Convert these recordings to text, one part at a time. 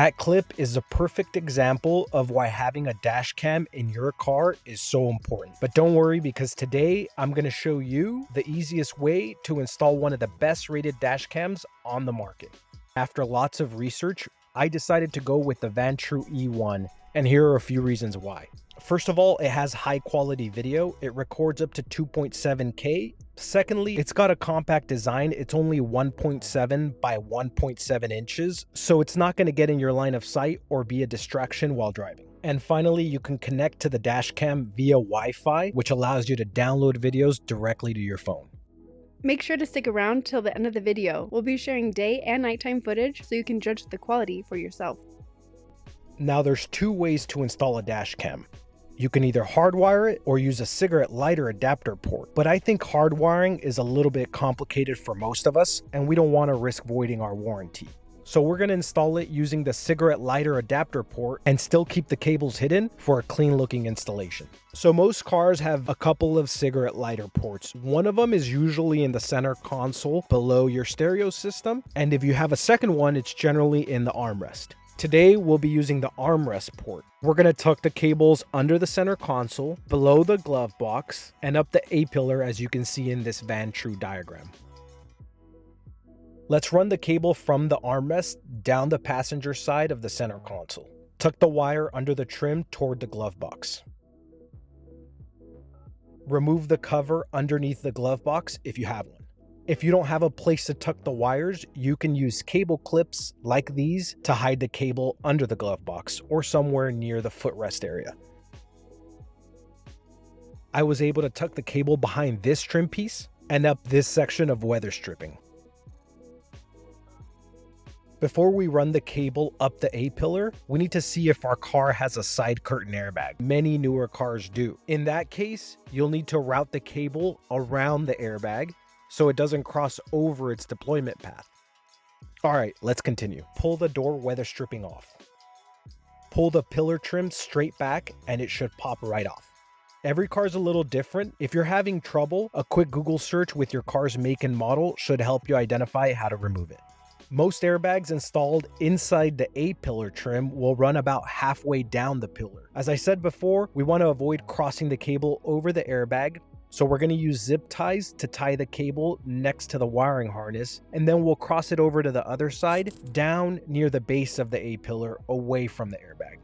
That clip is a perfect example of why having a dash cam in your car is so important. But don't worry, because today I'm going to show you the easiest way to install one of the best rated dash cams on the market. After lots of research, I decided to go with the Vantrue E1, and here are a few reasons why. First of all, it has high quality video. It records up to 2.7K. Secondly, it's got a compact design. It's only 1.7 by 1.7 inches, so it's not going to get in your line of sight or be a distraction while driving. And finally, you can connect to the dash cam via Wi-Fi, which allows you to download videos directly to your phone. Make sure to stick around till the end of the video. We'll be sharing day and nighttime footage so you can judge the quality for yourself. Now there's two ways to install a dash cam. You can either hardwire it or use a cigarette lighter adapter port, but I think hardwiring is a little bit complicated for most of us, and we don't want to risk voiding our warranty. So we're going to install it using the cigarette lighter adapter port and still keep the cables hidden for a clean looking installation. So most cars have a couple of cigarette lighter ports. One of them is usually in the center console below your stereo system, and if you have a second one, it's generally in the armrest. Today, we'll be using the armrest port. We're going to tuck the cables under the center console, below the glove box, and up the A-pillar as you can see in this Vantrue diagram. Let's run the cable from the armrest down the passenger side of the center console. Tuck the wire under the trim toward the glove box. Remove the cover underneath the glove box if you have one. If you don't have a place to tuck the wires, you can use cable clips like these to hide the cable under the glove box or somewhere near the footrest area. I was able to tuck the cable behind this trim piece and up this section of weather stripping. Before we run the cable up the A-pillar, we need to see if our car has a side curtain airbag. Many newer cars do. In that case, you'll need to route the cable around the airbag so it doesn't cross over its deployment path. Alright, let's continue. Pull the door weather stripping off. Pull the pillar trim straight back and it should pop right off. Every car is a little different. If you're having trouble, a quick Google search with your car's make and model should help you identify how to remove it. Most airbags installed inside the A-pillar trim will run about halfway down the pillar. As I said before, we want to avoid crossing the cable over the airbag, so we're going to use zip ties to tie the cable next to the wiring harness, and then we'll cross it over to the other side, down near the base of the A-pillar, away from the airbag.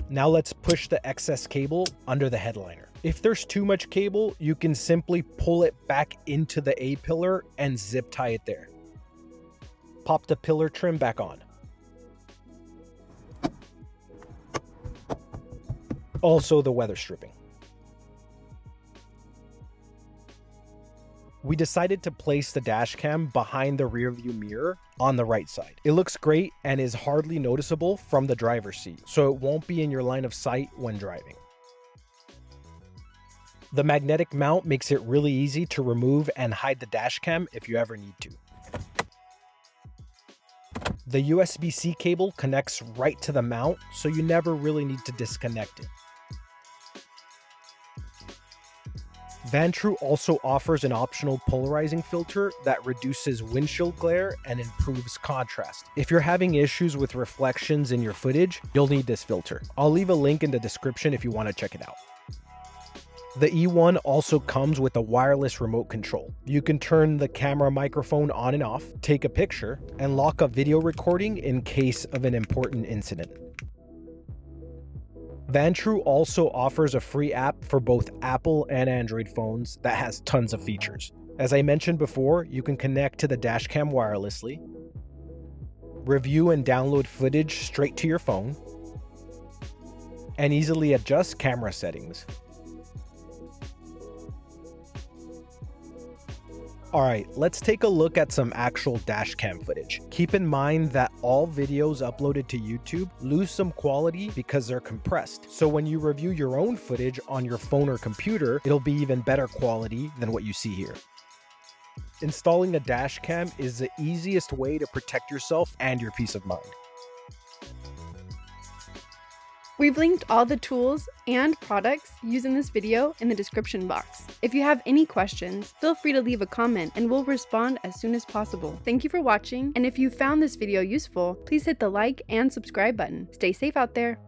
Now let's push the excess cable under the headliner. If there's too much cable, you can simply pull it back into the A-pillar and zip tie it there. Pop the pillar trim back on. Also the weather stripping. We decided to place the dash cam behind the rear view mirror on the right side. It looks great and is hardly noticeable from the driver's seat, so it won't be in your line of sight when driving. The magnetic mount makes it really easy to remove and hide the dash cam if you ever need to. The USB-C cable connects right to the mount, so you never really need to disconnect it. Vantrue also offers an optional polarizing filter that reduces windshield glare and improves contrast. If you're having issues with reflections in your footage, you'll need this filter. I'll leave a link in the description if you want to check it out. The E1 also comes with a wireless remote control. You can turn the camera microphone on and off, take a picture, and lock a video recording in case of an important incident. Vantrue also offers a free app for both Apple and Android phones that has tons of features. As I mentioned before, you can connect to the dashcam wirelessly, review and download footage straight to your phone, and easily adjust camera settings. Alright, let's take a look at some actual dashcam footage. Keep in mind that all videos uploaded to YouTube lose some quality because they're compressed. So when you review your own footage on your phone or computer, it'll be even better quality than what you see here. Installing a dashcam is the easiest way to protect yourself and your peace of mind. We've linked all the tools and products used in this video in the description box. If you have any questions, feel free to leave a comment and we'll respond as soon as possible. Thank you for watching, and if you found this video useful, please hit the like and subscribe button. Stay safe out there.